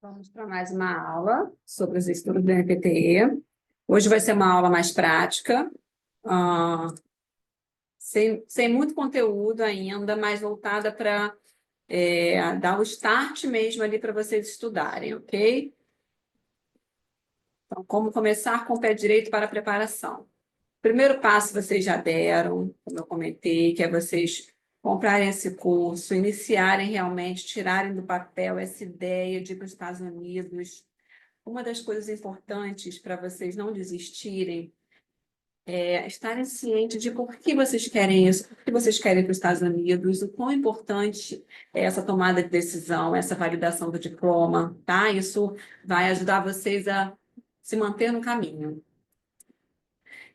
Vamos para mais uma aula sobre os estudos do NPTE. Hoje vai ser uma aula mais prática, ah, sem muito conteúdo ainda, mas voltada para dar o start mesmo ali para vocês estudarem, ok? Então, como começar com o pé direito para a preparação? Primeiro passo vocês já deram, como eu comentei, que é vocês comprarem esse curso, iniciarem realmente, tirarem do papel essa ideia de ir para os Estados Unidos. Uma das coisas importantes para vocês não desistirem é estarem cientes de por que vocês querem isso, por que vocês querem ir para os Estados Unidos, o quão importante é essa tomada de decisão, essa validação do diploma, tá? Isso vai ajudar vocês a se manter no caminho.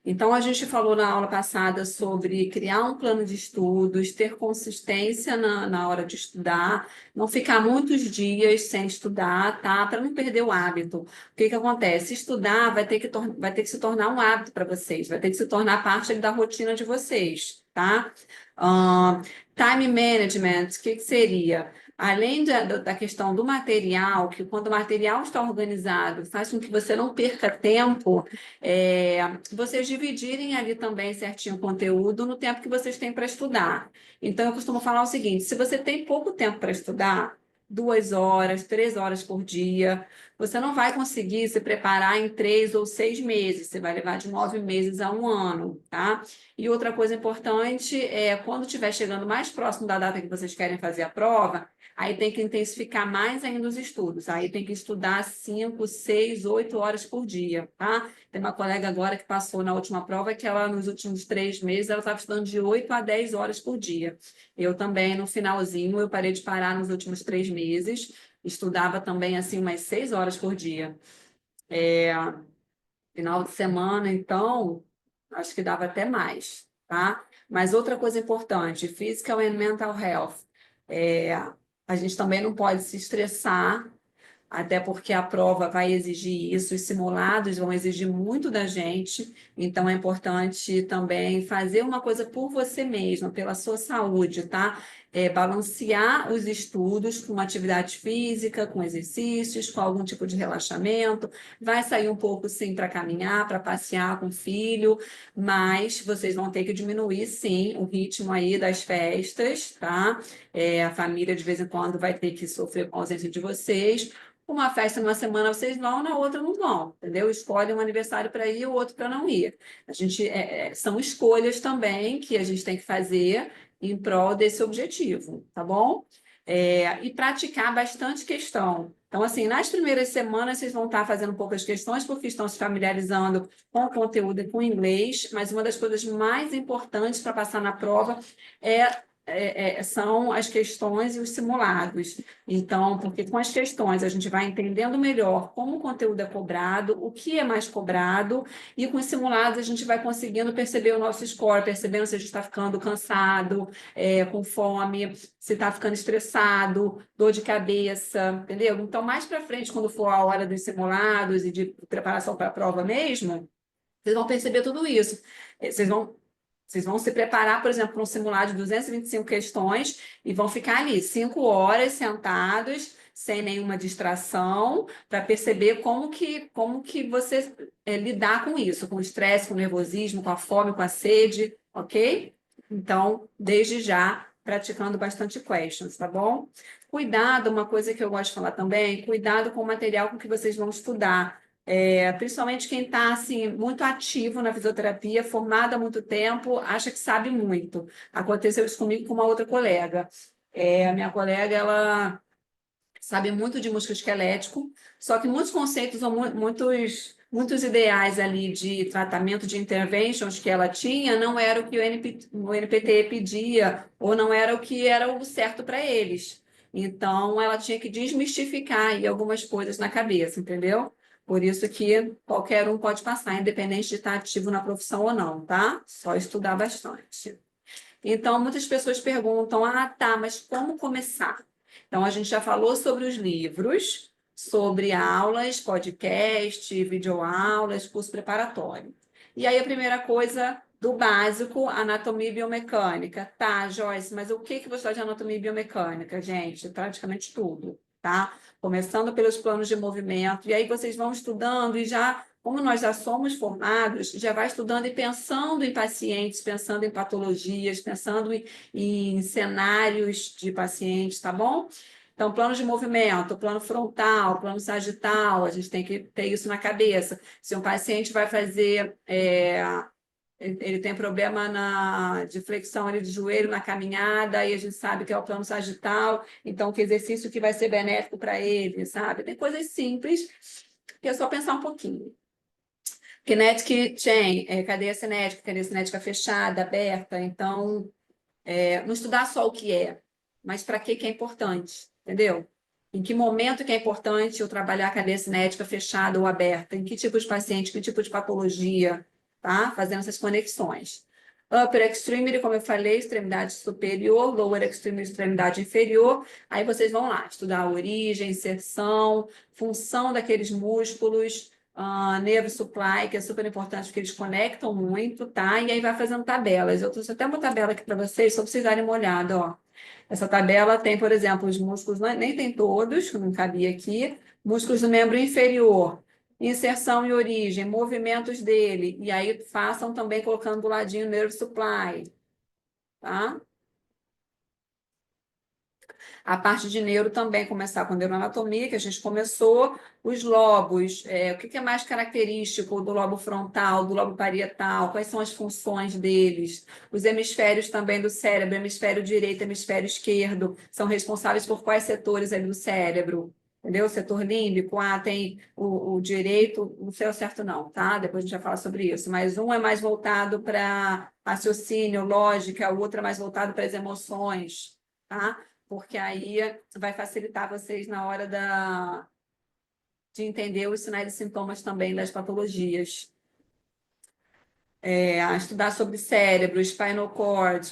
Então, a gente falou na aula passada sobre criar um plano de estudos, ter consistência na hora de estudar, não ficar muitos dias sem estudar, tá? Para não perder o hábito. O que que acontece? Estudar vai ter que se tornar um hábito para vocês, vai ter que se tornar parte da rotina de vocês, tá? Time management, o que que seria? Além da questão do material, que quando o material está organizado, faz com que você não perca tempo, vocês dividirem ali também certinho o conteúdo no tempo que vocês têm para estudar. Então, eu costumo falar o seguinte: se você tem pouco tempo para estudar, 2 horas, 3 horas por dia, você não vai conseguir se preparar em 3 ou 6 meses, você vai levar de 9 meses a um ano, tá? E outra coisa importante é quando estiver chegando mais próximo da data que vocês querem fazer a prova, aí tem que intensificar mais ainda os estudos. Aí tem que estudar 5, 6, 8 horas por dia, tá? Tem uma colega agora que passou na última prova que ela, nos últimos 3 meses, ela estava estudando de 8 a 10 horas por dia. Eu também, no finalzinho, eu parei de parar nos últimos 3 meses, estudava também, assim, umas 6 horas por dia. Final de semana, então, acho que dava até mais, tá? Mas outra coisa importante, physical and mental health. É, a gente também não pode se estressar, até porque a prova vai exigir isso, os simulados vão exigir muito da gente, então é importante também fazer uma coisa por você mesmo, pela sua saúde, tá? Balancear os estudos com atividade física, com exercícios, com algum tipo de relaxamento. Vai sair um pouco, sim, para caminhar, para passear com o filho, mas vocês vão ter que diminuir, sim, o ritmo aí das festas, tá? A família, de vez em quando, vai ter que sofrer com a ausência de vocês. Uma festa numa semana vocês vão, na outra não vão, entendeu? Escolhe um aniversário para ir, o outro para não ir. A gente são escolhas também que a gente tem que fazer em prol desse objetivo, tá bom? E praticar bastante questão. Então, assim, nas primeiras semanas vocês vão estar fazendo poucas questões porque estão se familiarizando com o conteúdo e com o inglês, mas uma das coisas mais importantes para passar na prova são as questões e os simulados. Então, porque com as questões a gente vai entendendo melhor como o conteúdo é cobrado, o que é mais cobrado, e com os simulados a gente vai conseguindo perceber o nosso score, percebendo se a gente está ficando cansado, com fome, se está ficando estressado, dor de cabeça, entendeu? Então, mais para frente, quando for a hora dos simulados e de preparação para a prova mesmo, vocês vão perceber tudo isso. Vocês vão se preparar, por exemplo, para um simulado de 225 questões e vão ficar ali 5 horas sentados, sem nenhuma distração, para perceber como que você lidar com isso, com o estresse, com o nervosismo, com a fome, com a sede, ok? Então, desde já, praticando bastante questions, tá bom? Cuidado, uma coisa que eu gosto de falar também, cuidado com o material com que vocês vão estudar. Principalmente quem está assim, muito ativo na fisioterapia, formado há muito tempo, acha que sabe muito. Aconteceu isso comigo com uma outra colega. A minha colega, ela sabe muito de músculo esquelético, só que muitos conceitos ou muitos ideais ali de tratamento de interventions que ela tinha não era o que o NPT pedia, ou não era o que era o certo para eles. Então, ela tinha que desmistificar aí algumas coisas na cabeça, entendeu? Por isso que qualquer um pode passar, independente de estar ativo na profissão ou não, tá? Só estudar bastante. Então, muitas pessoas perguntam: ah, tá, mas como começar? Então, a gente já falou sobre os livros, sobre aulas, podcast, videoaulas, curso preparatório. E aí, a primeira coisa do básico, anatomia e biomecânica. Tá, Joyce, mas o que você faz de anatomia e biomecânica, gente? Praticamente tudo. tá? Começando pelos planos de movimento, e aí vocês vão estudando e já, como nós já somos formados, já vai estudando e pensando em pacientes, pensando em patologias, pensando em cenários de pacientes, tá bom? Então, plano de movimento, plano frontal, plano sagital, a gente tem que ter isso na cabeça. Se um paciente vai fazer, ele tem problema de flexão ali de joelho na caminhada, aí a gente sabe que é o plano sagital, então que exercício que vai ser benéfico para ele, sabe? Tem coisas simples, que é só pensar um pouquinho. Kinetic chain, cadeia cinética fechada, aberta, então não estudar só o que é, mas para que é importante, entendeu? Em que momento que é importante eu trabalhar a cadeia cinética fechada ou aberta? Em que tipo de paciente, que tipo de patologia, tá? Fazendo essas conexões. Upper extremity, como eu falei, extremidade superior, lower extremity, extremidade inferior. Aí vocês vão lá estudar a origem, inserção, função daqueles músculos, nerve supply, que é super importante porque eles conectam muito, tá? E aí vai fazendo tabelas. Eu trouxe até uma tabela aqui para vocês, só para vocês darem uma olhada, ó. Essa tabela tem, por exemplo, os músculos, nem tem todos, que não cabia aqui, músculos do membro inferior, inserção e origem, movimentos dele, e aí façam também colocando do ladinho nerve supply, tá? A parte de neuro também, começar com neuroanatomia, que a gente começou, os lobos, o que é mais característico do lobo frontal, do lobo parietal, quais são as funções deles, os hemisférios também do cérebro, hemisfério direito, hemisfério esquerdo, são responsáveis por quais setores ali do cérebro, entendeu? O setor límbico, tem o direito, não sei o certo não, tá? Depois a gente vai falar sobre isso, mas um é mais voltado para raciocínio, lógica, o outro é mais voltado para as emoções, tá? Porque aí vai facilitar vocês na hora de entender os sinais e sintomas também das patologias. A estudar sobre cérebro, spinal cord,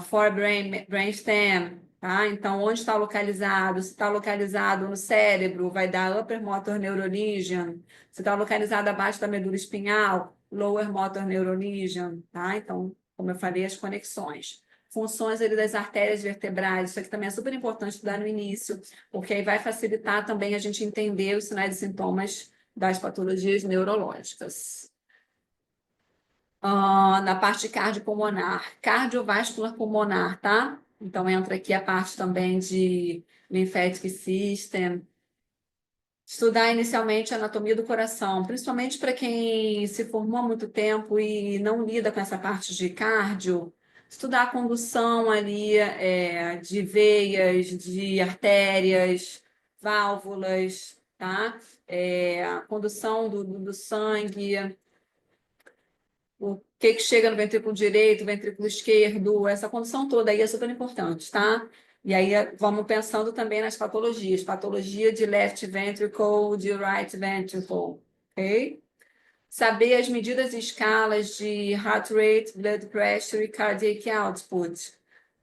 forebrain, brainstem, tá? Então, onde está localizado? Se está localizado no cérebro, vai dar upper motor neuron lesion. Se está localizado abaixo da medula espinhal, lower motor neuron lesion, tá? Então, como eu falei, as conexões. Funções ali das artérias vertebrais, isso aqui também é super importante estudar no início, porque aí vai facilitar também a gente entender os sinais e sintomas das patologias neurológicas. Na parte cardiopulmonar, cardiovascular pulmonar, tá? Então entra aqui a parte também de lymphatic system. Estudar inicialmente a anatomia do coração, principalmente para quem se formou há muito tempo e não lida com essa parte de cardio. Estudar a condução ali de veias, de artérias, válvulas, tá? A condução do sangue, o que chega no ventrículo direito, ventrículo esquerdo, essa condição toda aí é super importante, tá? E aí vamos pensando também nas patologias, patologia de left ventricle, de right ventricle, ok? Saber as medidas e escalas de heart rate, blood pressure e cardiac output,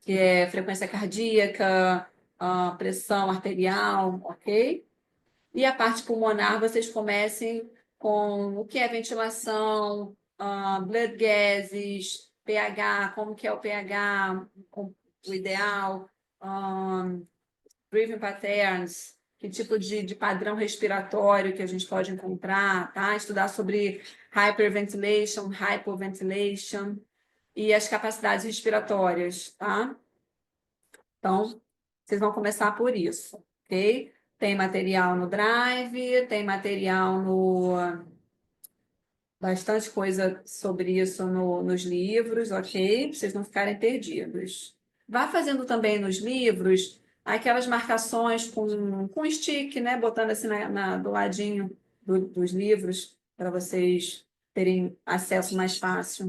que é frequência cardíaca, pressão arterial, ok? E a parte pulmonar, vocês comecem com o que é ventilação, blood gases, pH, como que é o pH, o ideal, breathing patterns, que tipo de padrão respiratório que a gente pode encontrar, tá? Estudar sobre hyperventilation, hypoventilation e as capacidades respiratórias, tá? Então, vocês vão começar por isso, ok? Tem material no Drive, tem material no... Bastante coisa sobre isso nos livros, ok? Para vocês não ficarem perdidos. Vá fazendo também nos livros aquelas marcações com stick, né? Botando assim do ladinho dos livros, para vocês terem acesso mais fácil.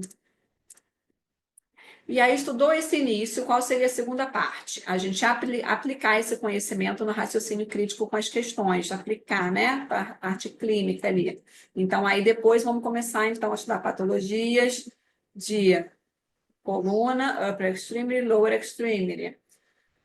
E aí, estudou esse início, qual seria a segunda parte? A gente aplicar esse conhecimento no raciocínio crítico com as questões, aplicar, né? A parte clínica ali. Então, aí depois vamos começar, então, a estudar patologias de coluna, upper extremity, lower extremity.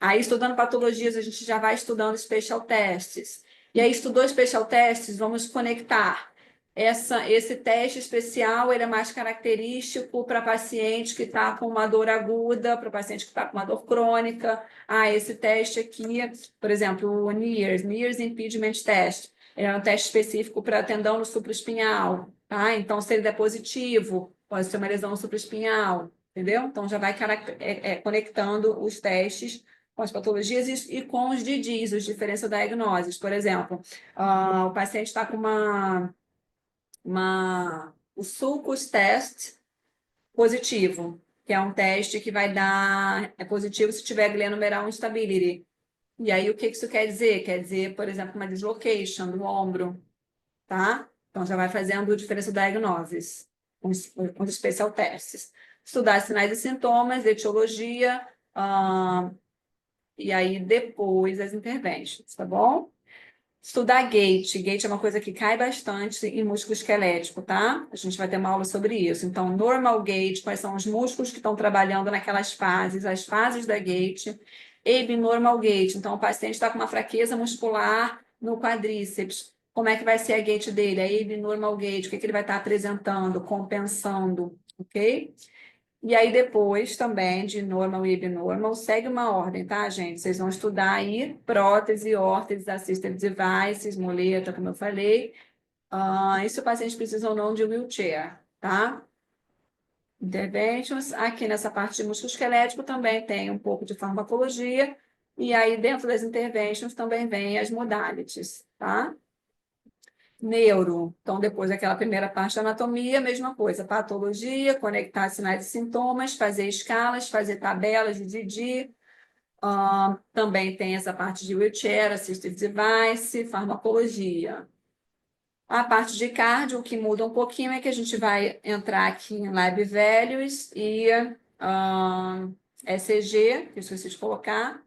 Aí, estudando patologias, a gente já vai estudando special tests. E aí, estudou special tests, vamos conectar esse teste especial ele é mais característico para paciente que está com uma dor aguda, para paciente que está com uma dor crônica. Esse teste aqui, por exemplo, o NIRS Impingement Test, é um teste específico para tendão no supraespinhal, tá? Então, se ele der positivo, pode ser uma lesão no supraespinhal, entendeu? Então, já vai conectando os testes com as patologias e com os DDIs, os diferencial diagnoses. Por exemplo, o paciente está com o sulcus test positivo, que é um teste que vai dar positivo se tiver glenomeral instability. E aí, o que isso quer dizer? Quer dizer, por exemplo, uma dislocation do ombro, tá? Então, já vai fazendo diferença diagnoses com os special tests. Estudar sinais e sintomas, etiologia, e aí depois as interventions, tá bom? Estudar gait. Gait é uma coisa que cai bastante em músculo esquelético, tá? A gente vai ter uma aula sobre isso. Então, normal gait, quais são os músculos que estão trabalhando naquelas fases, as fases da gait. Abnormal gait, então o paciente está com uma fraqueza muscular no quadríceps. Como é que vai ser a gait dele? A abnormal gait, o que ele vai estar apresentando, compensando, ok? E aí, depois também, de normal e abnormal, segue uma ordem, tá, gente? Vocês vão estudar aí prótese, órtese, assisted devices, muleta, como eu falei. E se o paciente precisa ou não de wheelchair, tá? Interventions. Aqui nessa parte de músculo esquelético também tem um pouco de farmacologia. E aí, dentro das interventions, também vem as modalities, tá? Neuro. Então, depois daquela primeira parte da anatomia, mesma coisa, patologia, conectar sinais e sintomas, fazer escalas, fazer tabelas de Didi. Também tem essa parte de wheelchair, assisted device, farmacologia. A parte de cardio, o que muda um pouquinho é que a gente vai entrar aqui em lab values e ECG, que eu esqueci de colocar.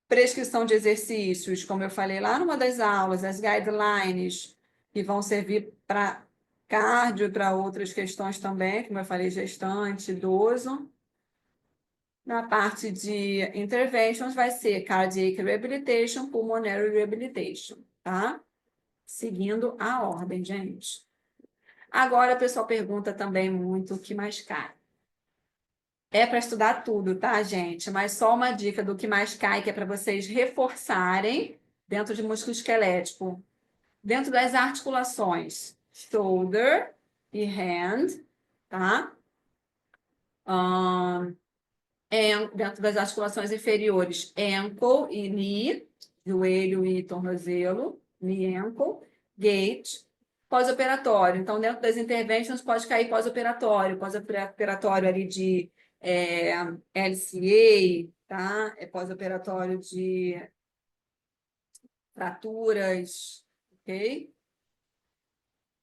Prescrição de exercícios, como eu falei lá numa das aulas, as guidelines, que vão servir para cardio e para outras questões também, como eu falei, gestante, idoso. Na parte de interventions vai ser cardiac rehabilitation, pulmonary rehabilitation, tá? Seguindo a ordem, gente. Agora, o pessoal pergunta também muito o que mais cai. É para estudar tudo, tá, gente? Mas só uma dica do que mais cai, que é para vocês reforçarem dentro de músculo esquelético. Dentro das articulações, shoulder e hand, tá? Dentro das articulações inferiores, ankle e knee, joelho e tornozelo, knee, ankle, gait, pós-operatório. Então, dentro das interventions, pode cair pós-operatório ali de LCA, tá? Pós-operatório de fraturas, ok?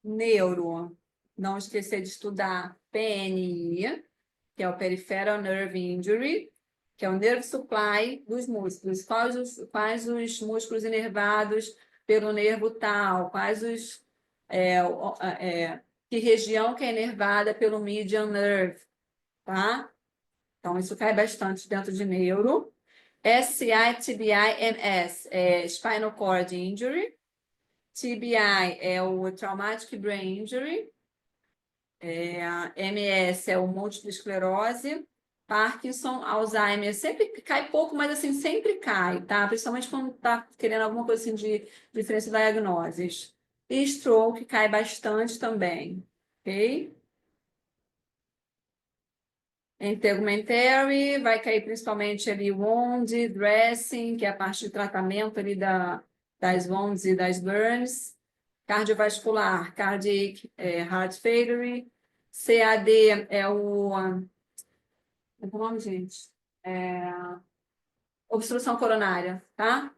Neuro, não esquecer de estudar PNI, que é o Peripheral Nerve Injury, que é o nerve supply dos músculos. Quais os músculos inervados pelo nervo tal? Que região que é inervada pelo median nerve, tá? Então, isso cai bastante dentro de neuro. SI, TBI, MS, Spinal Cord Injury. TBI é o Traumatic Brain Injury. MS é o múltipla esclerose. Parkinson, Alzheimer, sempre cai pouco, mas assim, sempre cai, tá? Principalmente quando tá querendo alguma coisa assim de diferença de diagnoses. E stroke cai bastante também, ok? Integumentary vai cair principalmente ali wound, dressing, que é a parte de tratamento ali das wounds e das burns. Cardiovascular, cardiac, heart failure. CAD é o... Como é o nome, gente? Obstrução coronária, tá?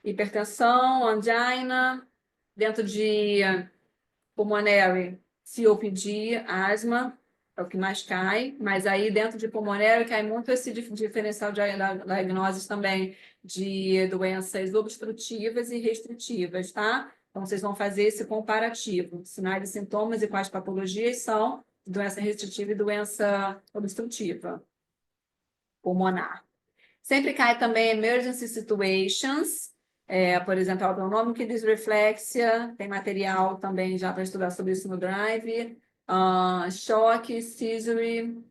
Hipertensão, angina, dentro de pulmonary, COPD, asma, é o que mais cai, mas aí dentro de pulmonary cai muito esse diferencial de diagnoses também de doenças obstrutivas e restritivas, tá? Então, vocês vão fazer esse comparativo, sinais e sintomas e quais patologias são doença restritiva e doença obstrutiva pulmonar. Sempre cai também emergency situations, Por exemplo, autonômica e disreflexia, tem material também já para estudar sobre isso no Drive. Choque, scissory,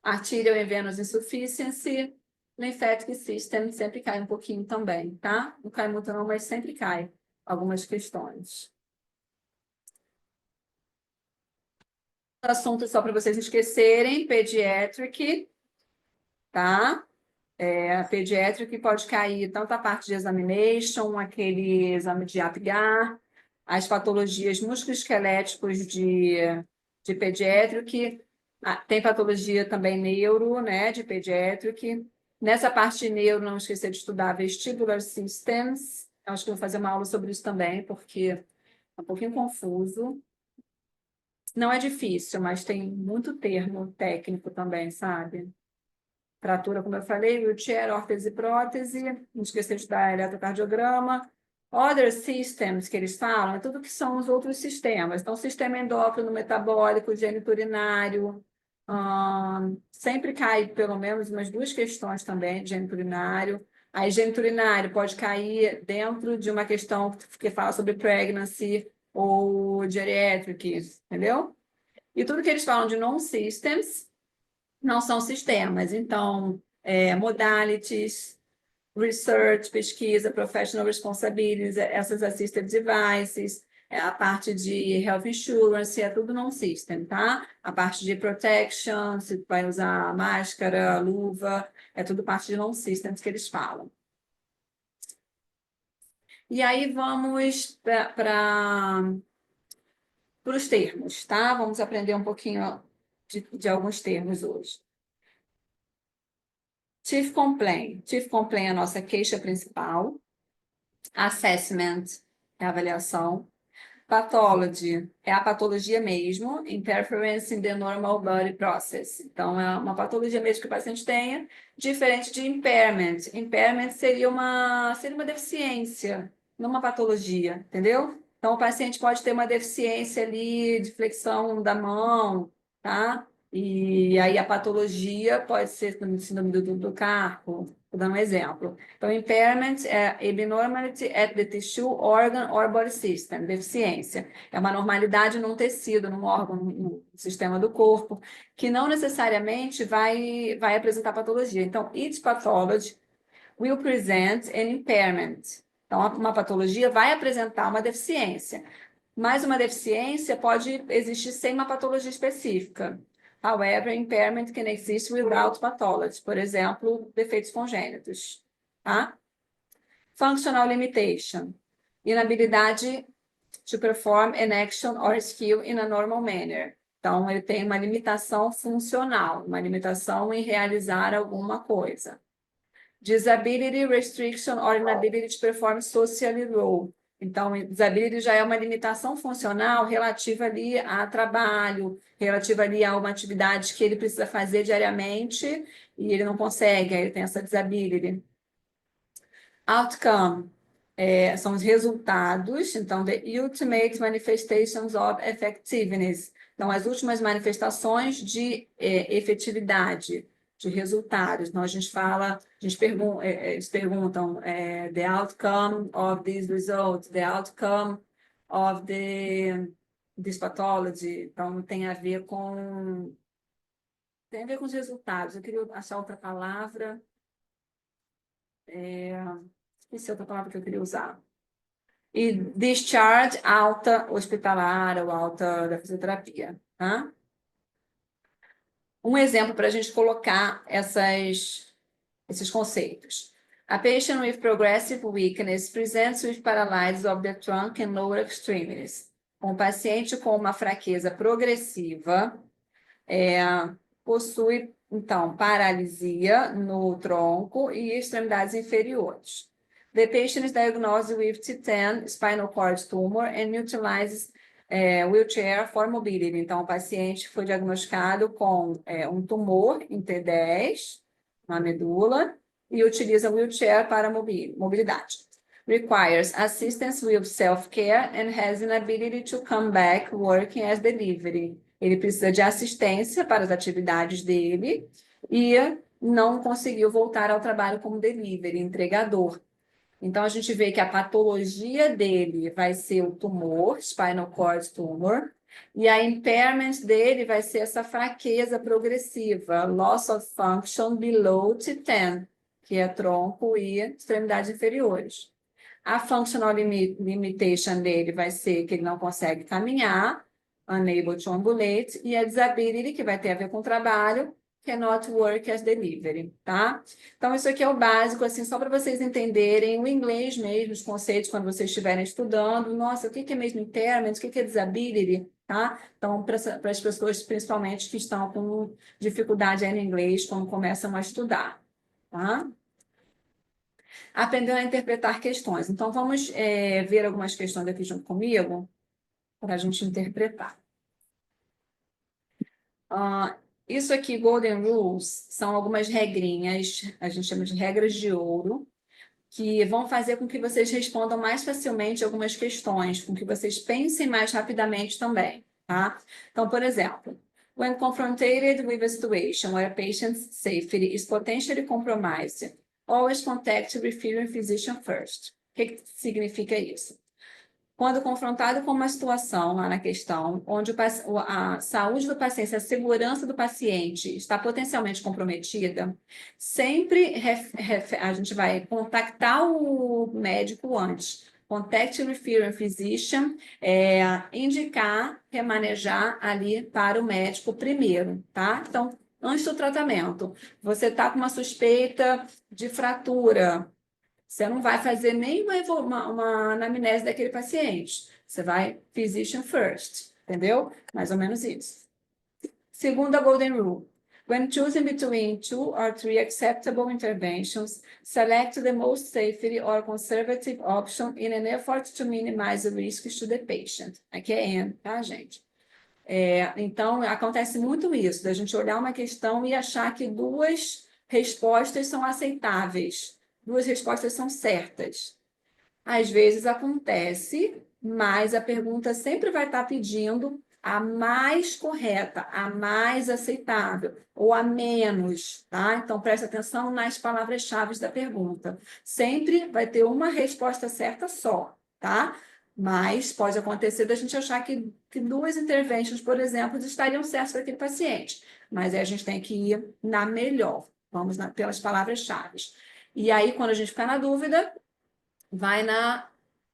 arterial and venous insufficiency, lymphatic system sempre cai um pouquinho também, tá? Não cai muito não, mas sempre cai algumas questões. Assunto só para vocês esquecerem, pediatric, tá? Pediatric pode cair tanto a parte de examination, aquele exame de Apgar, as patologias musculoesqueléticos de pediatric, tem patologia também neuro, né, de pediatric. Nessa parte de neuro, não esquecer de estudar vestibular systems. Eu acho que eu vou fazer uma aula sobre isso também, porque é um pouquinho confuso. Não é difícil, mas tem muito termo técnico também, sabe? Fratura, como eu falei, wheelchair, órtese e prótese, não esquecer de estudar eletrocardiograma. Other systems que eles falam, é tudo que são os outros sistemas. Então, sistema endócrino, metabólico, geniturinário, sempre cai pelo menos umas 2 questões também de geniturinário. Aí, geniturinário pode cair dentro de uma questão que fala sobre pregnancy ou geriatrics, entendeu? E tudo que eles falam de non-systems não são sistemas. Então, modalities, research, pesquisa, professional responsibilities, essas assisted devices, a parte de health insurance, é tudo non-system, tá? A parte de protection, se vai usar máscara, luva, é tudo parte de non-systems que eles falam. E aí vamos para os termos, tá? Vamos aprender um pouquinho de alguns termos hoje. Chief Complaint. Chief Complaint é a nossa queixa principal. Assessment é a avaliação. Pathology é a patologia mesmo. Interference in the normal body process. Então, é uma patologia mesmo que o paciente tenha, diferente de impairment. Impairment seria uma deficiência, não uma patologia, entendeu? Então, o paciente pode ter uma deficiência ali de flexão da mão, tá? E aí a patologia pode ser síndrome do carpo, vou dar um exemplo. Então, impairment é abnormality at the tissue, organ or body system, deficiência. É uma normalidade num tecido, num órgão, no sistema do corpo, que não necessariamente vai apresentar patologia. Então, each pathology will present an impairment. Então, uma patologia vai apresentar uma deficiência, mas uma deficiência pode existir sem uma patologia específica. However, impairment can exist without pathology. Por exemplo, defeitos congênitos. Tá? Functional limitation. Inabilidade to perform an action or skill in a normal manner. Então, ele tem uma limitação funcional, uma limitação em realizar alguma coisa. Disability, restriction or inability to perform social role. Então, disability já é uma limitação funcional relativa ali a trabalho, relativa ali a uma atividade que ele precisa fazer diariamente e ele não consegue, aí ele tem essa disability. Outcome, são os resultados, então, the ultimate manifestations of effectiveness. Então, as últimas manifestações de efetividade, de resultados. Então, eles perguntam the outcome of these results, the outcome of this pathology. Então, tem a ver com os resultados. Eu queria achar outra palavra. Esqueci outra palavra que eu queria usar. E discharge, alta hospitalar ou alta da fisioterapia. Tá? Um exemplo para a gente colocar esses conceitos. A patient with progressive weakness presents with paralysis of the trunk and lower extremities. Um paciente com uma fraqueza progressiva possui, então, paralisia no tronco e extremidades inferiores. The patient is diagnosed with T10 spinal cord tumor and utilizes wheelchair for mobility. Então, o paciente foi diagnosticado com um tumor em T10, na medula, e utiliza wheelchair para mobilidade. Requires assistance with self-care and has an ability to come back working as delivery. Ele precisa de assistência para as atividades dele e não conseguiu voltar ao trabalho como delivery, entregador. Então, a gente vê que a patologia dele vai ser o tumor, spinal cord tumor, e a impairment dele vai ser essa fraqueza progressiva, loss of function below T10, que é tronco e extremidades inferiores. A functional limitation dele vai ser que ele não consegue caminhar, unable to ambulate, e a disability, que vai ter a ver com o trabalho, cannot work as delivery, tá? Então, isso aqui é o básico, assim, só para vocês entenderem o inglês mesmo, os conceitos, quando vocês estiverem estudando. Nossa, o que é mesmo impairment? O que é disability? Tá? Então, para as pessoas, principalmente, que estão com dificuldade aí no inglês, quando começam a estudar, tá? Aprendendo a interpretar questões. Então, vamos ver algumas questões aqui junto comigo, para a gente interpretar. Isso aqui, Golden Rules, são algumas regrinhas, a gente chama de regras de ouro, que vão fazer com que vocês respondam mais facilmente algumas questões, com que vocês pensem mais rapidamente também, tá? Então, por exemplo, when confronted with a situation where a patient's safety is potentially compromised, always contact the referring physician first. O que significa isso? Quando confrontado com uma situação lá na questão, onde a saúde do paciente, a segurança do paciente está potencialmente comprometida, sempre a gente vai contactar o médico antes. Contact referring physician, indicar, remanejar ali para o médico primeiro, tá? Então, antes do tratamento, você está com uma suspeita de fratura, você não vai fazer nem uma anamnese daquele paciente. Você vai physician first, entendeu? Mais ou menos isso. Segunda golden rule. When choosing between 2 or 3 acceptable interventions, select the most safety or conservative option in an effort to minimize the risks to the patient. Aqui é N, tá, gente? Então, acontece muito isso, da gente olhar uma questão e achar que duas respostas são aceitáveis, duas respostas são certas. Às vezes acontece, mas a pergunta sempre vai estar pedindo a mais correta, a mais aceitável, ou a menos, tá? Então, preste atenção nas palavras-chave da pergunta. Sempre vai ter uma resposta certa só, tá? Mas pode acontecer da gente achar que duas interventions, por exemplo, estariam certas para aquele paciente. Mas aí a gente tem que ir na melhor. Vamos pelas palavras-chave. E aí, quando a gente ficar na dúvida, vai na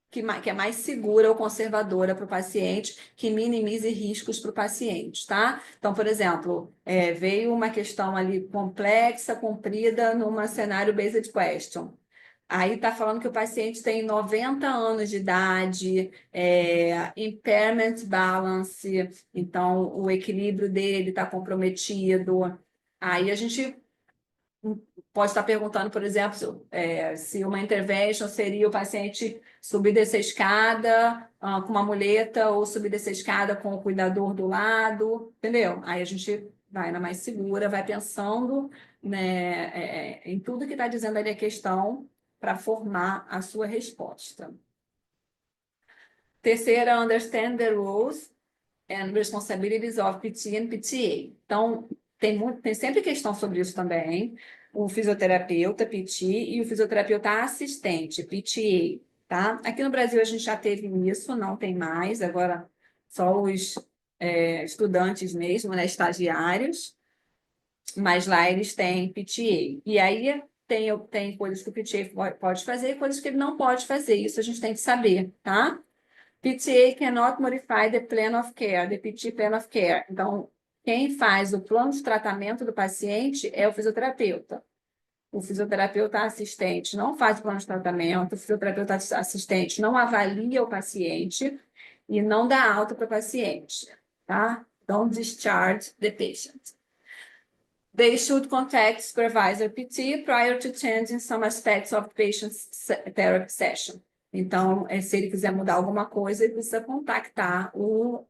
que é mais segura ou conservadora para o paciente, que minimize riscos para o paciente, tá? Então, por exemplo, veio uma questão ali complexa, comprida, num cenário based question. Aí está falando que o paciente tem 90 anos de idade, impairment balance, então o equilíbrio dele está comprometido. Aí a gente pode estar perguntando, por exemplo, se uma intervention seria o paciente subir e descer a escada com uma muleta ou subir e descer a escada com o cuidador do lado, entendeu? Aí a gente vai na mais segura, vai pensando, né, em tudo que está dizendo ali a questão para formar a sua resposta. Terceira, understand the rules and responsibilities of PT and PTA. Então, tem sempre questão sobre isso também. O fisioterapeuta, PT, e o fisioterapeuta assistente, PTA, tá? Aqui no Brasil a gente já teve isso, não tem mais, agora só os estudantes mesmo, né, estagiários, mas lá eles têm PTA. E aí tem coisas que o PTA pode fazer e coisas que ele não pode fazer, isso a gente tem que saber, tá? PTA cannot modify the plan of care, the PT plan of care. Então, quem faz o plano de tratamento do paciente é o fisioterapeuta. O fisioterapeuta assistente não faz o plano de tratamento, o fisioterapeuta assistente não avalia o paciente e não dá alta para o paciente, tá? Don't discharge the patient. They should contact supervisor PT prior to changing some aspects of the patient's therapy session. Então, se ele quiser mudar alguma coisa, ele precisa contactar o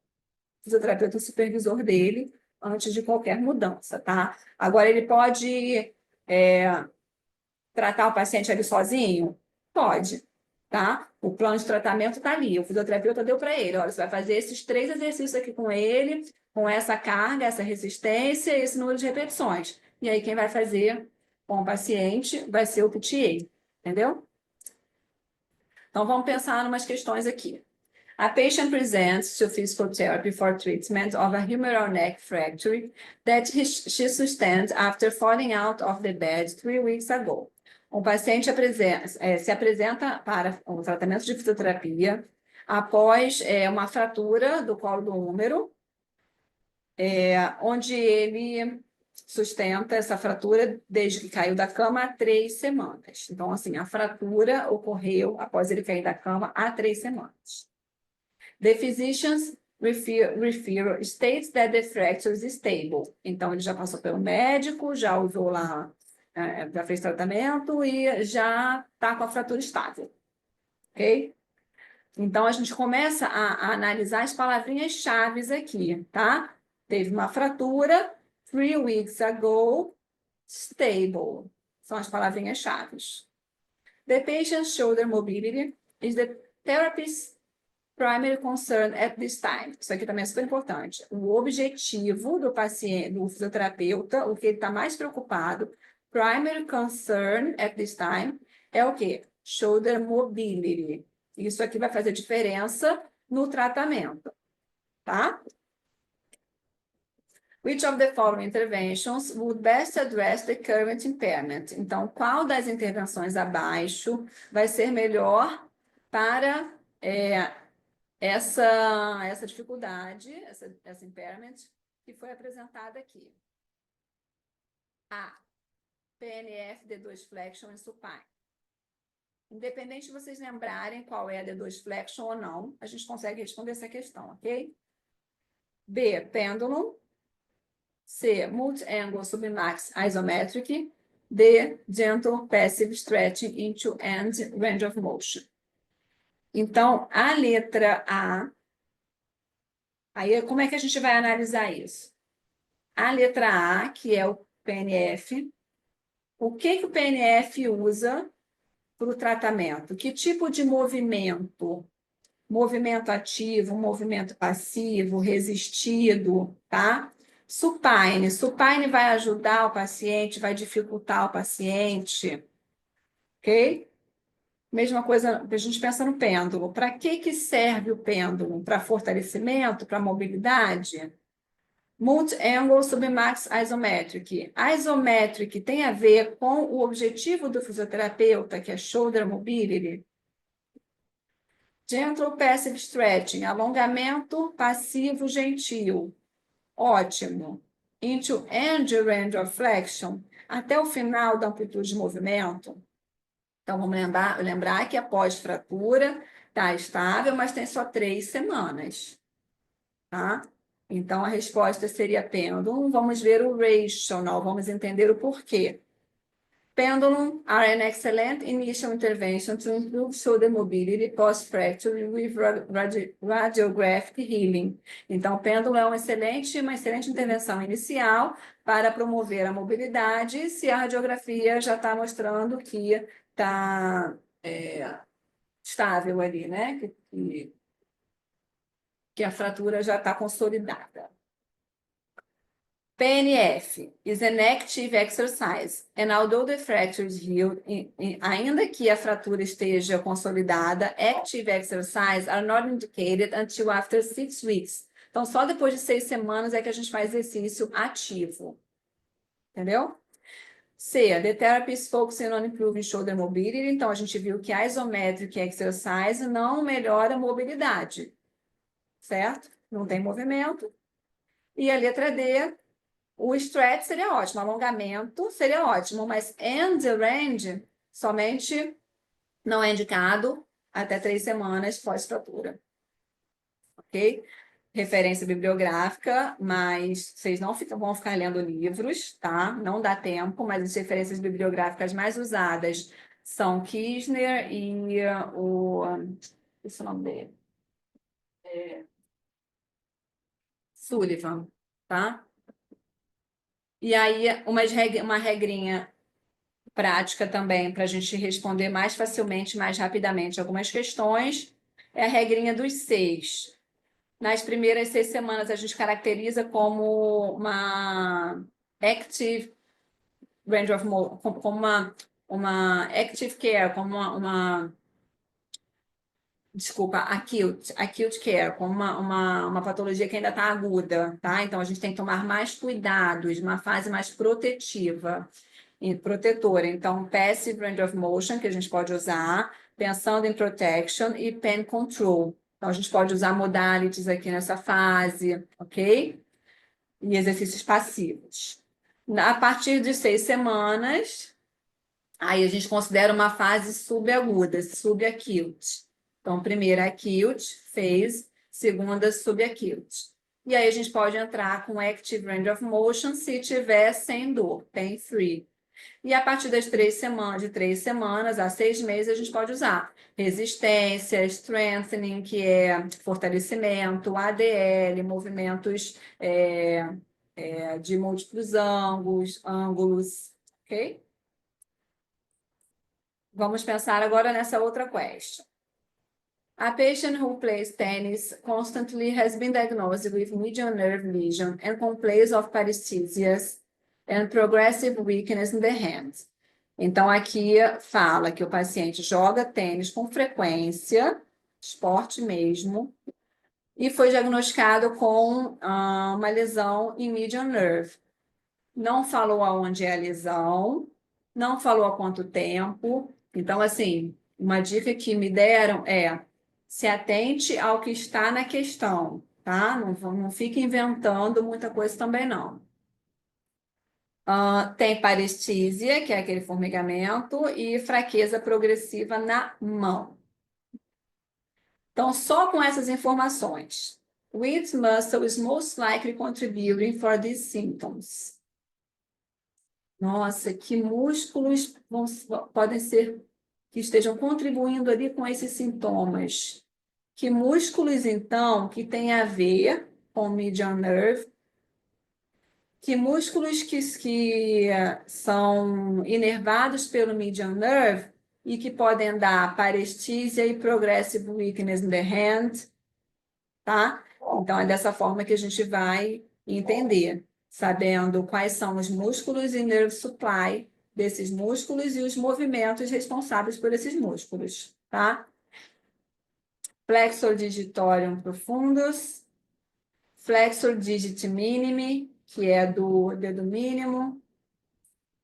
fisioterapeuta, o supervisor dele, antes de qualquer mudança, tá? Agora, ele pode tratar o paciente ali sozinho? Pode, tá? O plano de tratamento está ali, o fisioterapeuta deu para ele, olha, você vai fazer esses 3 exercícios aqui com ele, com essa carga, essa resistência, esse número de repetições. E aí, quem vai fazer com o paciente vai ser o PTA, entendeu? Então, vamos pensar em umas questões aqui. A patient presents to physical therapy for treatment of a humeral neck fracture that she sustained after falling out of the bed 3 weeks ago. Um paciente se apresenta para um tratamento de fisioterapia após uma fratura do colo do úmero, onde ele sustenta essa fratura desde que caiu da cama há 3 semanas. Então, assim, a fratura ocorreu após ele cair da cama há 3 semanas. The physician's referral states that the fracture is stable. Então, ele já passou pelo médico, já usou lá, já fez tratamento e já está com a fratura estável. Ok? Então, a gente começa a analisar as palavrinhas-chave aqui, tá? Teve uma fratura, 3 weeks ago, stable. São as palavrinhas-chave. The patient's shoulder mobility is the therapist's primary concern at this time. Isso aqui também é super importante. O objetivo do paciente, do fisioterapeuta, o que ele está mais preocupado, primary concern at this time, é o quê? Shoulder mobility. Isso aqui vai fazer diferença no tratamento, tá? Which of the following interventions would best address the current impairment? Então, qual das intervenções abaixo vai ser melhor para essa dificuldade, essa impairment que foi apresentada aqui? A. PNF, D2 flexion e supine. Independente de vocês lembrarem qual é a D2 flexion ou não, a gente consegue responder essa questão, ok? B. Pendulum. C. Multi-angle submax isometric. D. Gentle passive stretching into end range of motion. Então, a letra A, aí como é que a gente vai analisar isso? A letra A, que é o PNF, o que o PNF usa para o tratamento? Que tipo de movimento? Movimento ativo, movimento passivo, resistido, tá? Supine. Supine vai ajudar o paciente, vai dificultar o paciente, ok? Mesma coisa, a gente pensa no pêndulo. Para que serve o pêndulo? Para fortalecimento, para mobilidade? Multi-angle submax isometric. Isometric tem a ver com o objetivo do fisioterapeuta, que é shoulder mobility. Gentle passive stretching, alongamento passivo gentil. Ótimo. Into end range of flexion, até o final da amplitude de movimento. Então, vamos lembrar que após fratura está estável, mas tem só 3 semanas. Tá? Então, a resposta seria pendulum. Vamos ver o rational, vamos entender o porquê. Pendulum are an excellent initial intervention to improve shoulder mobility post-fracture with radiographic healing. Então, o pêndulo é uma excelente intervenção inicial para promover a mobilidade, se a radiografia já está mostrando que está estável ali, né? Que a fratura já está consolidada. PNF is an active exercise, and although the fracture is healed, ainda que a fratura esteja consolidada, active exercise are not indicated until after 6 weeks. Então, só depois de 6 semanas é que a gente faz exercício ativo. Entendeu? C. The therapy is focusing on improving shoulder mobility. Então, a gente viu que a isometric exercise não melhora a mobilidade. Certo? Não tem movimento. E a letra D, o stretch seria ótimo, alongamento seria ótimo, mas end range somente não é indicado até 3 semanas pós-fratura. Ok? Referência bibliográfica, mas vocês não vão ficar lendo livros, tá? Não dá tempo, mas as referências bibliográficas mais usadas são Kirchner e esse é o nome dele. Sullivan, tá? E aí, uma regrinha prática também, para a gente responder mais facilmente, mais rapidamente algumas questões, é a regrinha dos 6. Nas primeiras 6 semanas, a gente caracteriza como uma active range of motion, como uma active care, como uma Desculpa, acute care, como uma patologia que ainda está aguda, tá? Então, a gente tem que tomar mais cuidados, uma fase mais protetiva e protetora. Então, passive range of motion, que a gente pode usar, pensando em protection e pain control. Então, a gente pode usar modalities aqui nessa fase, ok? E exercícios passivos. A partir de 6 semanas, aí a gente considera uma fase subaguda, subacute. Então, primeira acute phase, segunda subacute. E aí a gente pode entrar com active range of motion se tiver sem dor, pain free. E a partir das 3 semanas, de 3 semanas a 6 meses, a gente pode usar resistência, strengthening, que é fortalecimento, ADL, movimentos de múltiplos ângulos, ok? Vamos pensar agora nessa outra question. A patient who plays tennis constantly has been diagnosed with median nerve lesion and complains of paresthesias and progressive weakness in the hand. Então, aqui fala que o paciente joga tênis com frequência, esporte mesmo, e foi diagnosticado com uma lesão em median nerve. Não falou aonde é a lesão, não falou há quanto tempo. Então, assim, uma dica que me deram é se atente ao que está na questão, tá? Não fique inventando muita coisa também, não. Tem paresthesia, que é aquele formigamento, e fraqueza progressiva na mão. Então, só com essas informações. Which muscle is most likely contributing for these symptoms? Nossa, que músculos podem ser que estejam contribuindo ali com esses sintomas? Que músculos, então, que têm a ver com o median nerve? Que músculos que são inervados pelo median nerve e que podem dar paresthesia e progressive weakness in the hand, tá? Então, é dessa forma que a gente vai entender, sabendo quais são os músculos e nerve supply desses músculos e os movimentos responsáveis por esses músculos, tá? Flexor digitorium profundus, flexor digit minimi, que é do dedo mínimo,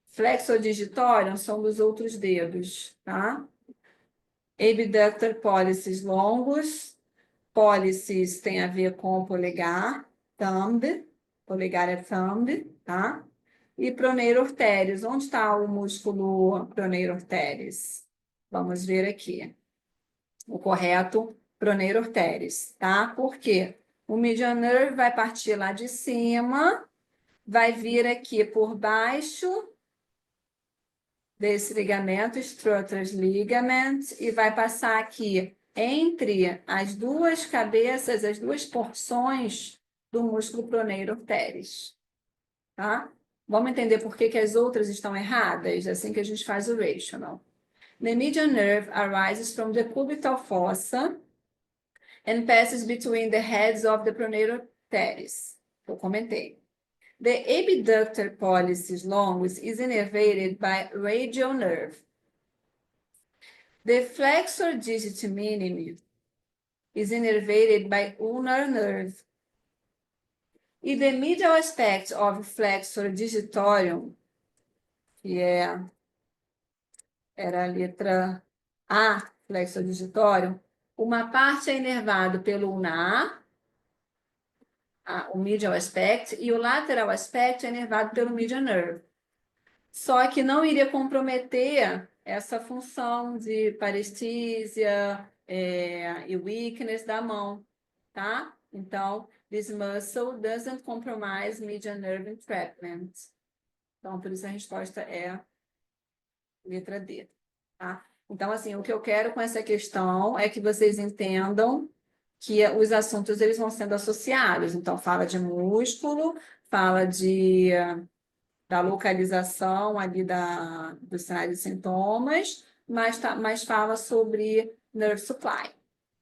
flexor digitorium são dos outros dedos, tá? Abductor pollicis longus, pollicis tem a ver com o polegar, thumb, polegar é thumb, tá? E proneiro teres, onde está o músculo proneiro teres? Vamos ver aqui. O correto, proneiro teres, tá? Por quê? O median nerve vai partir lá de cima, vai vir aqui por baixo desse ligamento, Struthers ligament, e vai passar aqui entre as duas cabeças, as duas porções do músculo proneiro teres, tá? Vamos entender por que as outras estão erradas, assim que a gente faz o rational. The median nerve arises from the cubital fossa and passes between the heads of the pronator teres. Eu comentei. The abductor pollicis longus is innervated by radial nerve. The flexor digit minimi is innervated by ulnar nerve. E the medial aspect of flexor digitorium, que era a letra A, flexor digitorium, uma parte é inervado pelo ulnar, o medial aspect, e o lateral aspect é inervado pelo median nerve. Só que não iria comprometer essa função de paresthesia e weakness da mão, tá? Então, this muscle doesn't compromise median nerve entrapment. Então, por isso a resposta é letra D, tá? Então, assim, o que eu quero com essa questão é que vocês entendam que os assuntos eles vão sendo associados. Então, fala de músculo, fala da localização ali dos sinais e sintomas, mas fala sobre nerve supply,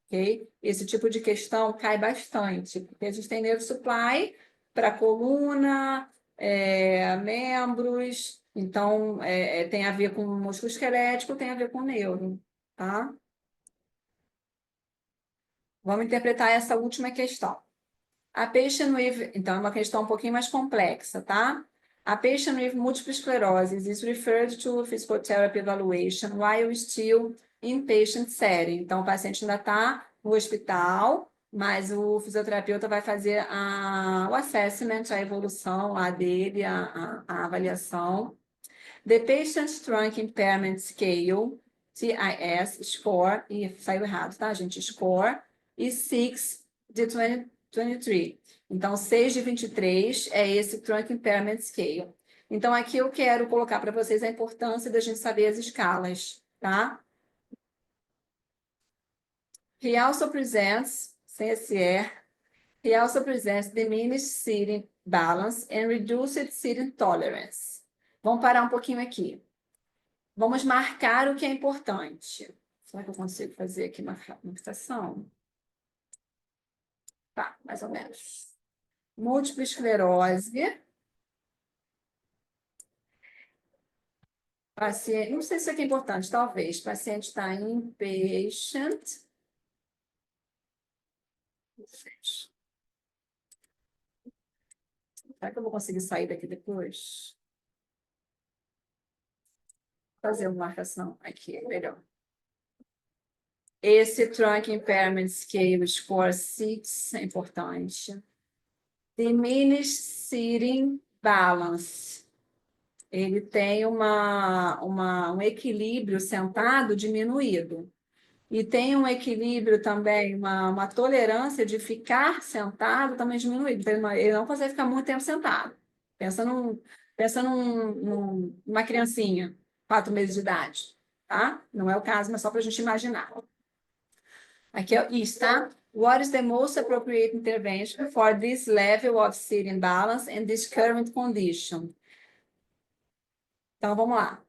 ok? Esse tipo de questão cai bastante, porque a gente tem nerve supply para coluna, membros, então tem a ver com músculo esquelético, tem a ver com neuro, tá? Vamos interpretar essa última questão. A patient with, então, é uma questão um pouquinho mais complexa, tá? A patient with multiple sclerosis is referred to physical therapy evaluation while still in patient setting. Então, o paciente ainda está no hospital, mas o fisioterapeuta vai fazer o assessment, a evolução lá dele, a avaliação. The Patient Trunk Impairment Scale, TIS, score, e saiu errado, tá, gente? Score, e 6 de 2023. Então, 6 de 23 é esse Trunk Impairment Scale. Então, aqui eu quero colocar para vocês a importância da gente saber as escalas, tá? He also presents, sem esse R, he also presents diminished sitting balance and reduced sitting tolerance. Vamos parar um pouquinho aqui. Vamos marcar o que é importante. Será que eu consigo fazer aqui uma fixação? Tá, mais ou menos. Múltipla esclerose. Paciente, não sei se isso aqui é importante, talvez. Paciente está inpatient. Será que eu vou conseguir sair daqui depois? Fazer uma marcação aqui, melhor. Esse Trunk Impairment Scale Score 6 é importante. Diminished Sitting Balance. Ele tem um equilíbrio sentado diminuído. E tem um equilíbrio também, uma tolerância de ficar sentado também diminuído. Então, ele não consegue ficar muito tempo sentado. Pensa numa criancinha, 4 meses de idade, tá? Não é o caso, mas só para a gente imaginar. Aqui é isso, tá? What is the most appropriate intervention for this level of sitting balance and this current condition? Então, vamos lá.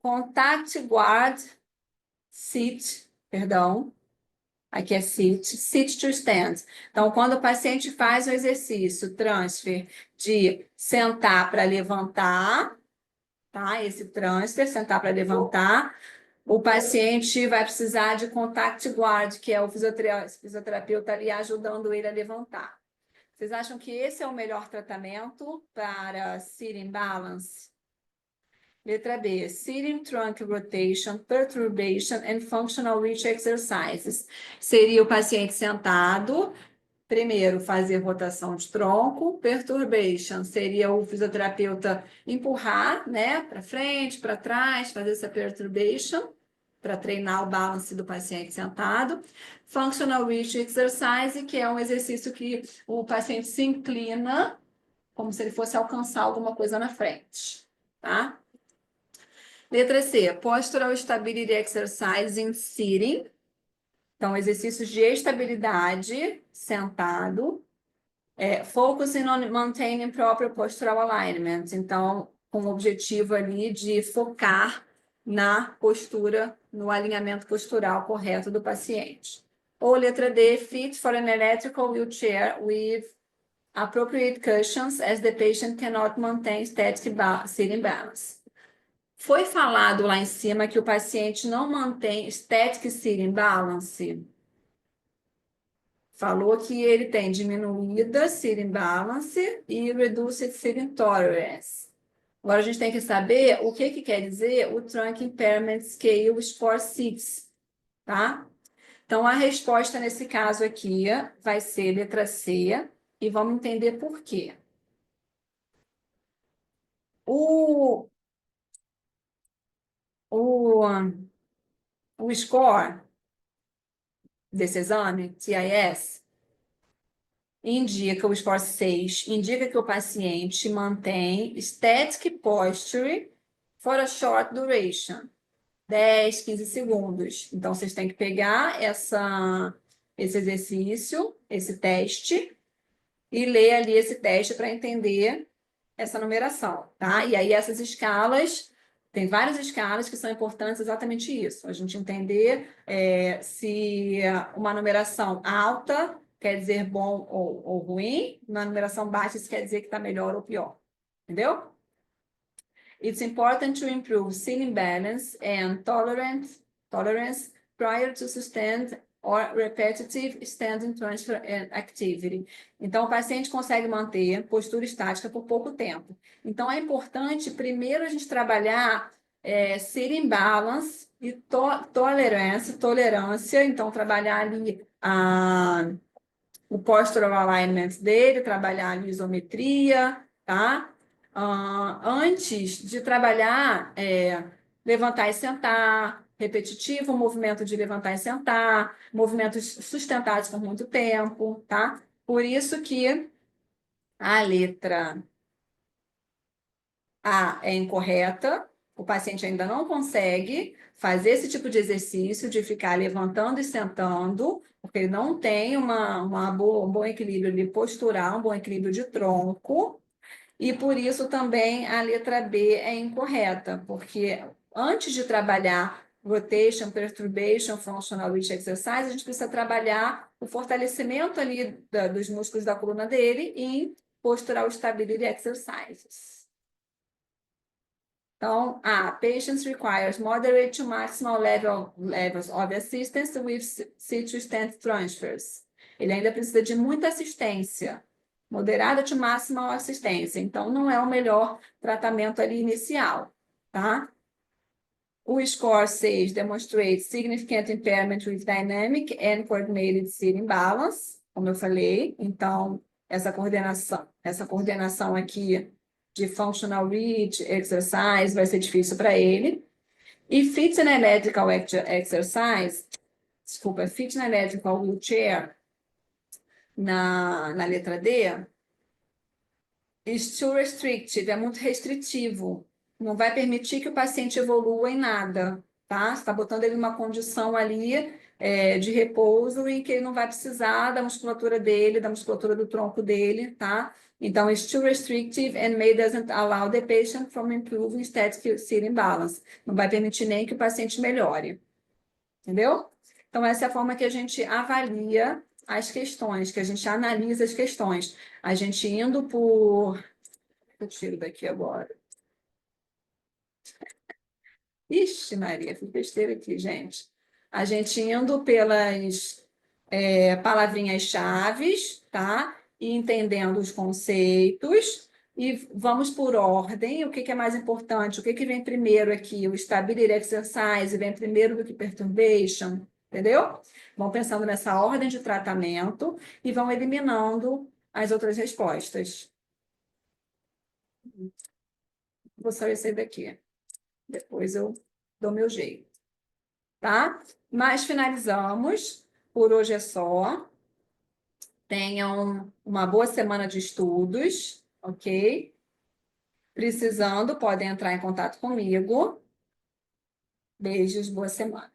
Contact guard sit, perdão. Aqui é sit to stand. Então, quando o paciente faz o exercício transfer de sentar para levantar, tá? Esse transfer, sentar para levantar, o paciente vai precisar de contact guard, que é o fisioterapeuta ali ajudando ele a levantar. Vocês acham que esse é o melhor tratamento para sitting balance? Letra B, sitting trunk rotation, perturbation and functional reach exercises. Seria o paciente sentado, primeiro fazer rotação de tronco, perturbation seria o fisioterapeuta empurrar, né, para frente, para trás, fazer essa perturbation para treinar o balance do paciente sentado. Functional reach exercise, que é um exercício que o paciente se inclina como se ele fosse alcançar alguma coisa na frente, tá? Letra C, Postural Stability Exercise in Sitting. Então, exercícios de estabilidade, sentado. Focusing on maintaining proper postural alignment. Então, com o objetivo ali de focar na postura, no alinhamento postural correto do paciente. Ou letra D, Fit for an electrical wheelchair with appropriate cushions as the patient cannot maintain static sitting balance. Foi falado lá em cima que o paciente não mantém static sitting balance. Falou que ele tem diminuída sitting balance e reduced sitting tolerance. Agora a gente tem que saber o que quer dizer o Trunk Impairment Scale Score 6, tá? Então a resposta nesse caso aqui vai ser letra C e vamos entender por quê. O score desse exame, TIS, indica o score 6, indica que o paciente mantém static posture for a short duration, 10, 15 segundos. Então, vocês têm que pegar esse exercício, esse teste, e ler ali esse teste para entender essa numeração, tá? E aí essas escalas, tem várias escalas que são importantes exatamente isso, a gente entender se uma numeração alta quer dizer bom ou ruim, uma numeração baixa isso quer dizer que está melhor ou pior, entendeu? It's important to improve sitting balance and tolerance prior to sustained or repetitive standing transfer activity. Então, o paciente consegue manter postura estática por pouco tempo. Então, é importante, primeiro, a gente trabalhar sitting balance e tolerância. Então, trabalhar ali o postural alignment dele, trabalhar a isometria, tá? Antes de trabalhar, levantar e sentar, repetitivo, movimento de levantar e sentar, movimentos sustentados por muito tempo, tá? Por isso que a letra A é incorreta, o paciente ainda não consegue fazer esse tipo de exercício de ficar levantando e sentando, porque ele não tem um bom equilíbrio ali postural, um bom equilíbrio de tronco, e por isso também a letra B é incorreta, porque antes de trabalhar rotation, perturbation, functional reach exercise, a gente precisa trabalhar o fortalecimento ali dos músculos da coluna dele em postural stability exercises. Então, patients requires moderate to maximal levels of assistance with sit-to-stand transfers. Ele ainda precisa de muita assistência, moderada to maximal assistência. Então, não é o melhor tratamento ali inicial, tá? O score 6 demonstrates significant impairment with dynamic and coordinated sitting balance, como eu falei. Então, essa coordenação aqui de functional reach, exercise, vai ser difícil para ele. E fit and electrical exercise, desculpa, fit and electrical wheelchair, na letra D, is too restrictive, é muito restritivo. Não vai permitir que o paciente evolua em nada, tá? Você está botando ele numa condição ali de repouso em que ele não vai precisar da musculatura dele, da musculatura do tronco dele, tá? Então, it's too restrictive and doesn't allow the patient from improving static sitting balance. Não vai permitir nem que o paciente melhore. Entendeu? Então, essa é a forma que a gente avalia as questões, que a gente analisa as questões. A gente indo por... Eu tiro daqui agora. Ixi, Maria, fiz besteira aqui, gente. A gente indo pelas palavrinhas-chaves, tá? E entendendo os conceitos. E vamos por ordem. O que é mais importante? O que vem primeiro aqui? O stability exercise vem primeiro do que perturbation, entendeu? Vão pensando nessa ordem de tratamento e vão eliminando as outras respostas. Vou só esse daqui. Depois eu dou meu jeito, tá? Mas finalizamos. Por hoje é só. Tenham uma boa semana de estudos, ok? Precisando, podem entrar em contato comigo. Beijos, boa semana.